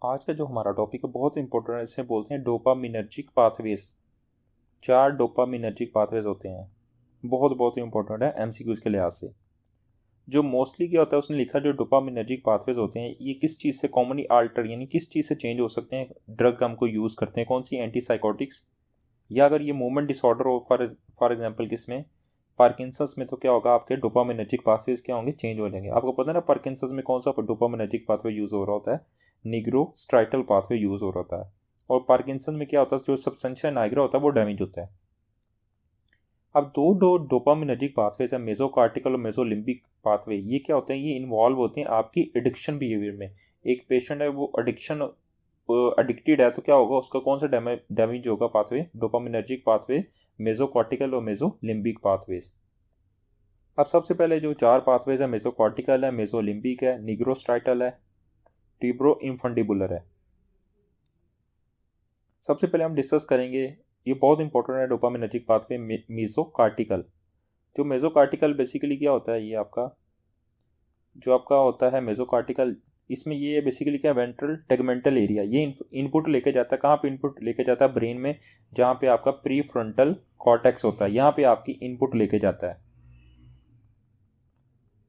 आज का जो हमारा टॉपिक है बहुत इंपॉर्टेंट है। इसे बोलते हैं डोपामिनर्जिक पाथवेज। 4 डोपामिनर्जिक पाथवेज होते हैं। बहुत बहुत इंपॉर्टेंट है एमसीक्यूज के लिहाज से। जो मोस्टली क्या होता है उसने लिखा जो डोपामिनर्जिक पाथवेज होते हैं ये किस चीज़ से कॉमनली आल्टर यानी किस चीज़ से चेंज हो सकते हैं। ड्रग हमको यूज़ करते हैं कौन सी एंटीसाइकोटिक्स, या अगर ये मूवमेंट डिसऑर्डर हो फॉर एग्जांपल किसमें पार्किंसंस में, तो क्या होगा आपके डोपामिनर्जिक पाथवेज क्या होंगे, चेंज हो जाएंगे। आपको पता है ना पार्किंसंस में कौन सा डोपामिनर्जिक पाथवे यूज़ हो रहा होता है, निग्रोस्ट्राइटल पाथवे यूज़ हो रहा होता है। और पार्किंसन में क्या होता है जो सब्सटेंशिया नाइग्रा होता है वो डैमेज होता है। अब दो डोपामिनर्जिक पाथवेज है, मेसोकार्टिकल और मेसोलिम्बिक पाथवे। ये क्या होते हैं, ये इन्वॉल्व होते हैं आपकी एडिक्शन बिहेवियर में। एक पेशेंट है वो एडिक्टेड है तो क्या होगा उसका कौन सा डैमेज होगा पाथवे, डोपामिनर्जिक पाथवे, मेसोकॉर्टिकल और मेसोलिम्बिक पाथवेज। अब सबसे पहले जो 4 पाथवेज है, मेसोकॉर्टिकल है, मेसोलिम्बिक है, निग्रोस्ट्राइटल है, टिब्रो इन्फंडिबुलर है। सबसे पहले हम डिस्कस करेंगे, ये बहुत इंपॉर्टेंट है डोपामिनर्जिक पाथवे, मेसोकार्टिकल। जो मेसोकार्टिकल बेसिकली क्या होता है, ये आपका जो आपका होता है मेसोकार्टिकल, इसमें ये बेसिकली क्या, वेंट्रल टेगमेंटल एरिया, ये इनपुट लेके जाता है। कहाँ पे इनपुट लेके जाता है, ब्रेन में, जहाँ पे आपका प्री फ्रंटल कॉर्टेक्स होता है, यहाँ पे आपकी इनपुट लेके जाता है।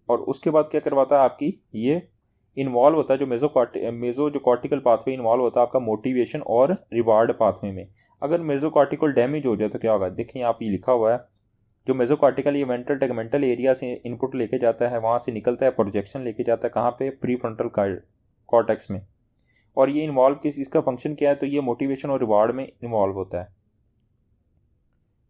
और उसके बाद क्या करवाता है आपकी, ये इन्वॉल्व होता है जो मेजो जो कॉर्टिकल पाथवे इन्वॉल्व होता है आपका मोटिवेशन और रिवार्ड पाथवे में। अगर मेसोकॉर्टिकल डैमेज हो जाए तो क्या होगा, देखिए यहाँ पे लिखा हुआ है, जो मेसोकॉर्टिकल ये वेंट्रल टेगमेंटल एरिया से इनपुट लेके जाता है, वहाँ से निकलता है प्रोजेक्शन लेके जाता है, कहाँ पे, प्री फ्रंटल कॉर्टेक्स में। और ये इन्वॉल्व किस, इसका फंक्शन क्या है, तो ये मोटिवेशन और रिवार्ड में इन्वॉल्व होता है।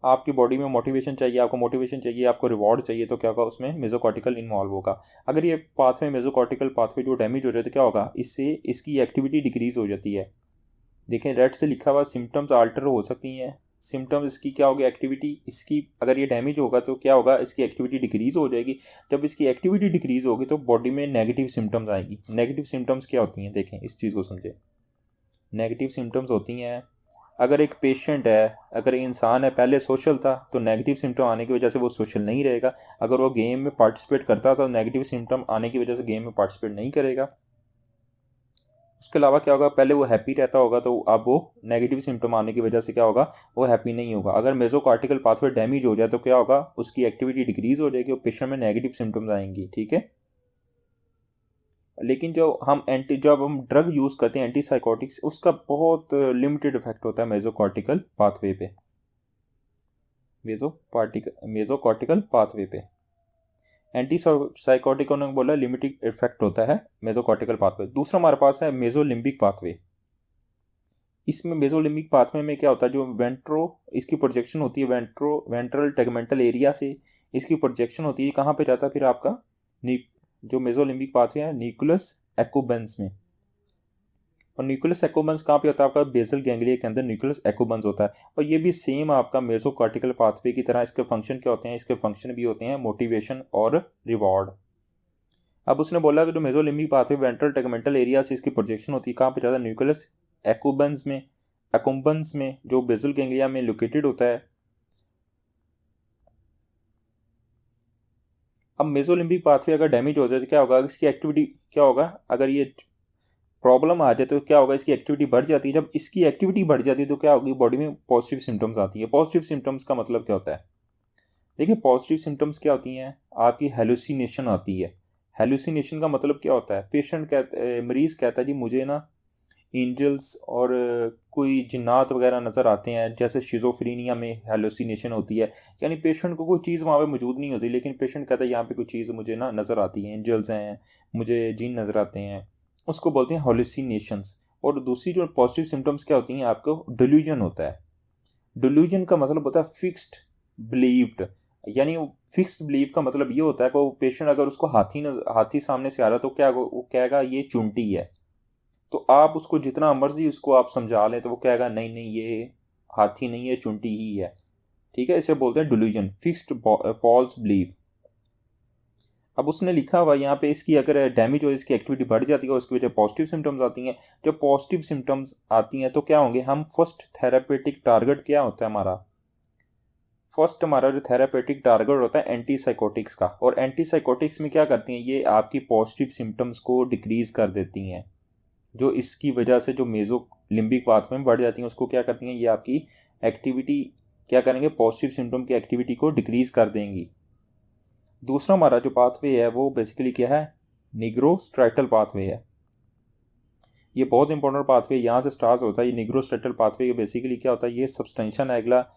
आपकी बॉडी में मोटिवेशन चाहिए, आपको मोटिवेशन चाहिए, आपको रिवॉर्ड चाहिए, तो क्या होगा उसमें मेसोकॉर्टिकल इन्वॉल्व होगा। अगर ये पाथवे मेसोकॉर्टिकल पाथवे जो डैमेज हो जाए तो क्या होगा, इससे इसकी एक्टिविटी डिक्रीज हो जाती है। देखें रेड से लिखा हुआ सिम्टम्स आल्टर हो सकती हैं। सिम्टम्स इसकी क्या होगी, एक्टिविटी इसकी, अगर ये डैमेज होगा तो क्या होगा, इसकी एक्टिविटी डिक्रीज हो जाएगी। जब इसकी एक्टिविटी डिक्रीज होगी तो बॉडी में नेगेटिव सिम्टम्स आएगी। नेगेटिव सिम्टम्स क्या होती हैं, देखें इस चीज़ को समझें। नेगेटिव सिम्टम्स होती हैं, अगर एक पेशेंट है, अगर इंसान है पहले सोशल था तो नेगेटिव सिम्टम आने की वजह से वो सोशल नहीं रहेगा। अगर वो गेम में पार्टिसिपेट करता तो नेगेटिव सिम्टम आने की वजह से गेम में पार्टिसिपेट नहीं करेगा। उसके अलावा क्या होगा, पहले वो हैप्पी रहता होगा तो अब वो नेगेटिव सिम्टम आने की वजह से क्या होगा, वो हैप्पी नहीं होगा। अगर मेसोकार्टिकल पाथवे डैमेज हो जाए तो क्या होगा, उसकी एक्टिविटी डिक्रीज हो जाएगी और पेशेंट में नेगेटिव सिम्टम्स आएंगी। ठीक है, लेकिन जब हम ड्रग यूज़ करते हैं एंटीसाइकोटिक्स, उसका बहुत लिमिटेड इफेक्ट होता है मेसोकॉर्टिकल पाथवे पे, मेसोकॉर्टिकल पाथवे पे। एंटीसाइकोटिकों ने बोला लिमिटेड इफेक्ट होता है मेसोकॉर्टिकल पाथवे। दूसरा हमारे पास है मेसोलिम्बिक पाथवे। इसमें मेसोलिम्बिक पाथवे में क्या होता है, जो इसकी प्रोजेक्शन होती है वेंट्रल टेगमेंटल एरिया से, इसकी प्रोजेक्शन होती है कहाँ पे जाता है फिर आपका, जो मेसोलिम्बिक पाथवे है न्यूक्लियस एक्कुबेंस में। और न्यूक्लियस एक्कुबेंस कहाँ पे होता है, आपका बेसल गैंग्लिया के अंदर न्यूक्लियस एक्कुबेंस होता है। और ये भी सेम आपका मेसोकॉर्टिकल पाथवे की तरह इसके फंक्शन क्या होते हैं, इसके फंक्शन भी होते हैं मोटिवेशन और रिवॉर्ड। अब उसने बोला कि जो mesolimbic pathway ventral tegmental area से इसकी प्रोजेक्शन होती है कहाँ पे ज़्यादा, न्यूक्लियस एक्कुबेंस में जो बेसल गैंग्लिया में लोकेटेड होता है। अब मेसोलिम्बिक पाथवे अगर डैमेज हो जाए तो क्या होगा, इसकी एक्टिविटी क्या होगा, अगर ये प्रॉब्लम आ जाए तो क्या होगा, इसकी एक्टिविटी बढ़ जाती है। जब इसकी एक्टिविटी बढ़ जाती है तो क्या होगी, बॉडी में पॉजिटिव सिम्टम्स आती है। पॉजिटिव सिम्टम्स का मतलब क्या होता है, देखिए पॉजिटिव सिम्टम्स क्या होती हैं, आपकी हेलुसिनेशन आती है। हेलुसिनेशन का मतलब क्या होता है, मरीज़ कहता है जी मुझे ना एंजल्स और कोई जिन्नात वगैरह नज़र आते हैं, जैसे शिज़ोफ्रेनिया में हेलुसिनेशन होती है। यानी पेशेंट को कोई चीज़ वहाँ पे मौजूद नहीं होती, लेकिन पेशेंट कहता है यहाँ पे कोई चीज़ मुझे ना नज़र आती है, एंजल्स हैं, मुझे जिन नज़र आते हैं, उसको बोलते हैं हेलुसिनेशंस। और दूसरी जो पॉजिटिव सिम्टम्स क्या होती हैं, आपको डिल्यूजन होता है। डिल्यूजन का मतलब होता है फिक्स्ड बिलीव्ड, यानी फिक्स्ड बिलीव का मतलब ये होता है कि वो पेशेंट अगर उसको हाथी सामने से आ रहा है तो क्या वो कहेगा ये चुंटी है। तो आप उसको जितना मर्जी उसको आप समझा लें तो वो कहेगा नहीं नहीं ये हाथी नहीं है, चुंटी ही है। ठीक है, इसे बोलते हैं डिल्यूजन, फिक्स्ड फॉल्स बिलीफ। अब उसने लिखा हुआ यहाँ पे, इसकी अगर डैमेज हो, इसकी एक्टिविटी बढ़ जाती है, उसकी वजह पॉजिटिव सिम्टम्स आती हैं। जब पॉजिटिव सिम्टम्स आती हैं तो क्या होंगे, हम फर्स्ट थेरापेटिक टारगेट क्या होता है हमारा, फर्स्ट हमारा जो थेरापेटिक टारगेट होता है एंटीसाइकोटिक्स का। और एंटीसाइकोटिक्स में क्या करती हैं, ये आपकी पॉजिटिव सिम्टम्स को डिक्रीज कर देती हैं। जो इसकी वजह से जो मेजो लिम्बिक पाथवे में बढ़ जाती हैं उसको क्या करती हैं, ये आपकी एक्टिविटी क्या करेंगे, पॉजिटिव सिम्टम की एक्टिविटी को डिक्रीज कर देंगी। दूसरा हमारा जो पाथवे है वो बेसिकली क्या है, निग्रोस्ट्राइटल पाथवे है। ये बहुत इंपॉर्टेंट पाथवे यहाँ से स्टार्ट होता है। ये निग्रोस्ट्राइटल पाथवे बेसिकली क्या होता है, ये सबस्टेंशिया निग्रा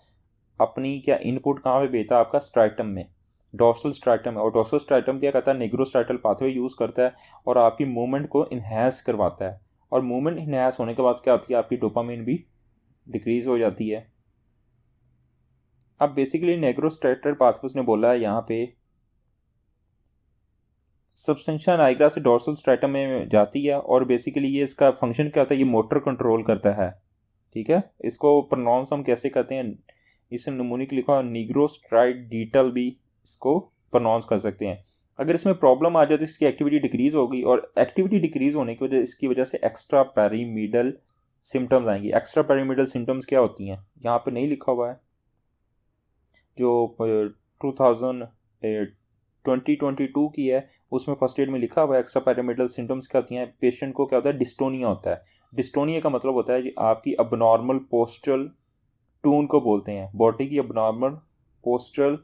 अपनी क्या इनपुट कहाँ पे भेजता है, आपका स्ट्राइटम में, डोर्सल स्ट्राइटम है। और डोर्सल स्ट्राइटम क्या करता है, निग्रोस्ट्राइटल पाथवे यूज़ करता है और आपकी मूवमेंट को इन्हेंस करवाता है। और मूवमेंट इन्हेंस होने के बाद क्या होती है, आपकी डोपामिन भी डिक्रीज हो जाती है। अब बेसिकली निग्रोस्ट्राइटल पाथवे ने बोला है यहाँ पे सबस्टेंशिया निग्रा से डोर्सल स्ट्राइटम में जाती है और बेसिकली ये इसका फंक्शन क्या होता है, ये मोटर कंट्रोल करता है। ठीक है, इसको प्रोनाउंस हम कैसे करते हैं, इसे नमूनिक लिखा निग्रोस्ट्राइडिटल भी इसको प्रोनाउंस कर सकते हैं। अगर इसमें प्रॉब्लम आ जाए तो इसकी एक्टिविटी डिक्रीज होगी और एक्टिविटी डिक्रीज होने की वजह इसकी वजह से एक्स्ट्रा पेरीमिडल सिम्टम्स आएंगी। एक्स्ट्रा पेरीमिडल सिम्टम्स क्या होती हैं, यहाँ पे नहीं लिखा हुआ है, जो 2022 की है उसमें फर्स्ट एड में लिखा हुआ है एक्स्ट्रा पैरामिडल सिम्टम्स क्या होती हैं। पेशेंट को क्या होता है, डिस्टोनिया होता है। डिस्टोनिया का मतलब होता है कि आपकी अबनॉर्मल पोस्चरल टून को बोलते हैं, बॉडी की अबनॉर्मल पोस्चरल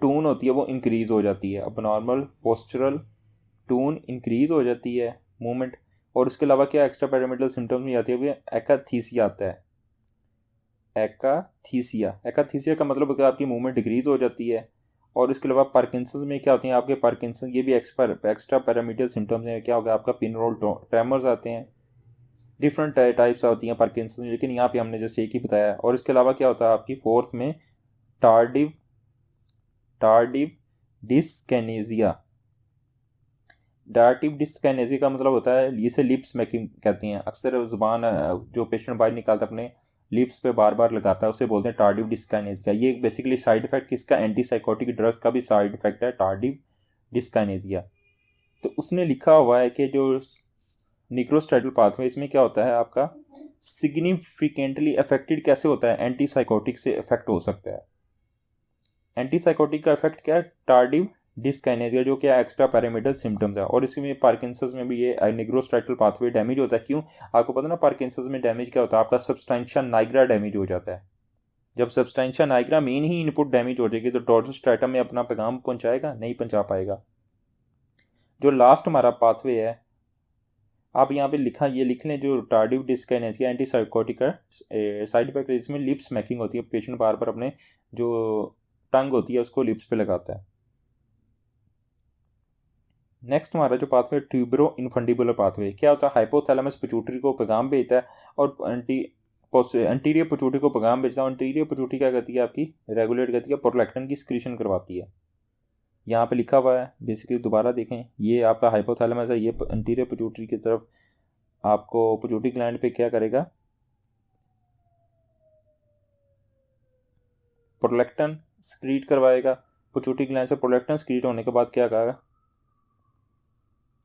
टून होती है वो इंक्रीज हो जाती है। अबनॉर्मल पोस्चरल टून इंक्रीज हो जाती है मूवमेंट। और इसके अलावा क्या एक्स्ट्रा पैरामिडल सिम्टम्स में आती है, वो एकाथीसिया आता है। एकाथीसिया का मतलब है आपकी मूवमेंट डिक्रीज हो जाती है। और इसके अलावा पार्किंसंस में क्या होती हैं, आपके पार्किंसन, ये भी एक्स्ट्रा पैरामिडल सिम्टम्स में क्या होगा, आपका पिनरोल ट्रेमर्स आते हैं। डिफरेंट टाइप्स होती हैं पार्किंसन, लेकिन यहाँ पे हमने जैसे एक ही बताया। और इसके अलावा क्या होता है आपकी फोर्थ में टार्डिव डिस्कैनेजिया। टार्डिव डिस्कैनेजिया का मतलब होता है, इसे लिप्स स्मैकिंग कहते हैं। अक्सर जुबान जो पेशेंट बाहर निकालता है अपने लिप्स पे बार बार लगाता है, उसे बोलते हैं टार्डिव डिस्काइनेजिया। ये बेसिकली साइड इफेक्ट किसका, एंटीसाइकोटिक ड्रग्स का भी साइड इफेक्ट है टार्डिव डिस्काइनेजिया। तो उसने लिखा हुआ है कि जो निग्रोस्ट्राइटल पाथवे इसमें क्या होता है, आपका सिग्निफिकेंटली अफेक्टेड कैसे होता है, एंटीसाइकोटिक से इफेक्ट हो सकता है। एंटीसाइकोटिक का इफेक्ट क्या है, टार्डिव डिस्काइनेजिया, जो क्या एक्स्ट्रा पैरामिडल सिम्टम्स है। और इसमें पार्किंसंस में भी ये निग्रोस्ट्राइटल पाथवे डैमेज होता है। क्यों, आपको पता ना पार्किंसंस में डैमेज क्या होता है, आपका सबस्टेंशिया निग्रा डैमेज हो जाता है। जब सबस्टेंशिया निग्रा मेन ही इनपुट डैमेज हो जाएगी तो डोर्सल स्ट्राइटम में अपना पैगाम पहुंचाएगा, नहीं पहुंचा पाएगा। जो लास्ट हमारा पाथवे है, आप यहाँ पे ये लिख लें, जो टार्डिव डिस्काइनेजिया एंटीसाइकोटिक का साइड इफेक्ट, इसमें लिप स्मैकिंग होती है। पेशेंट बार बार अपने जो टंग होती है उसको लिप्स पे लगाता है। नेक्स्ट हमारा जो पाथवे ट्यूबरो इनफंडिबुलर पाथवे, क्या होता है, हाइपोथैलेमस पिट्यूटरी को पैगाम भेजता है और एंटीरियर पिट्यूटरी को पैगाम भेजता है। एंटीरियर पिट्यूटरी क्या करती है, आपकी रेगुलेट करती है, प्रोलैक्टिन की सिक्रीशन करवाती है। यहाँ पे लिखा हुआ है, बेसिकली दोबारा देखें, ये आपका हाइपोथैलेमस है, ये एंटीरियर पिट्यूटरी की तरफ आपको पिट्यूटरी ग्लैंड पे क्या करेगा, प्रोलैक्टिन सिक्रीट करवाएगा। पिट्यूटरी ग्लैंड से प्रोलैक्टिन सिक्रीट होने के बाद क्या करेगा,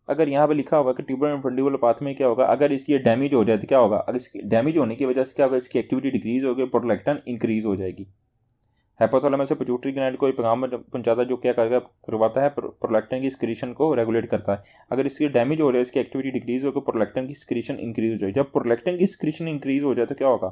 अगर यहाँ पे लिखा होगा कि ट्यूबरो इनफंडिबुलर पाथ में क्या होगा, अगर इसकी डैमेज हो जाए तो क्या होगा, अगर इसकी डैमेज होने की वजह से क्या होगा, इसकी एक्टिविटी डिक्रीज होगी, प्रोलैक्टिन इंक्रीज हो जाएगी। हाइपोथैलेमस से पिट्यूटरी ग्लैंड को पैगाम पहुंचाता है जो क्या करवाता है, प्रोलैक्टिन की सिक्रीशन को रेगुलेट करता है। अगर इसकी डैमेज हो रहा है, इसकी एक्टिविटी डिक्रीज होकर प्रोलैक्टिन की सिक्रीशन इंक्रीज हो जाएगी। जब प्रोलैक्टिन की सिक्रीशन इंक्रीज हो जाए तो क्या होगा,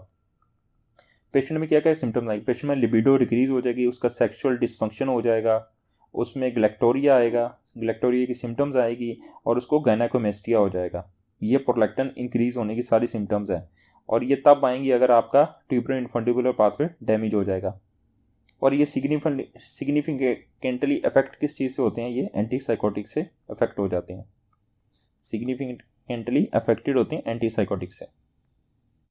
पेशेंट में क्या क्या सिम्टम्स आएंगे, पेशेंट में लिबिडो डिक्रीज हो जाएगी, उसका सेक्सुअल डिसफंक्शन हो जाएगा, उसमें ग्लैक्टोरिया आएगा, ग्लैक्टोरिया की सिम्टम्स आएगी और उसको गायनेकोमेस्टिया हो जाएगा। ये प्रोलैक्टिन इंक्रीज होने की सारी सिम्टम्स हैं और ये तब आएंगी अगर आपका ट्यूबरो इनफंडिबुलर पाथवे डैमेज हो जाएगा। और ये सिग्निफिकेंटली इफेक्ट किस चीज़ से होते हैं, ये एंटीसाइकोटिक से इफेक्ट हो जाते हैं, सिग्निफिकेंटली अफेक्टेड होते हैं एंटीसाइकोटिक से।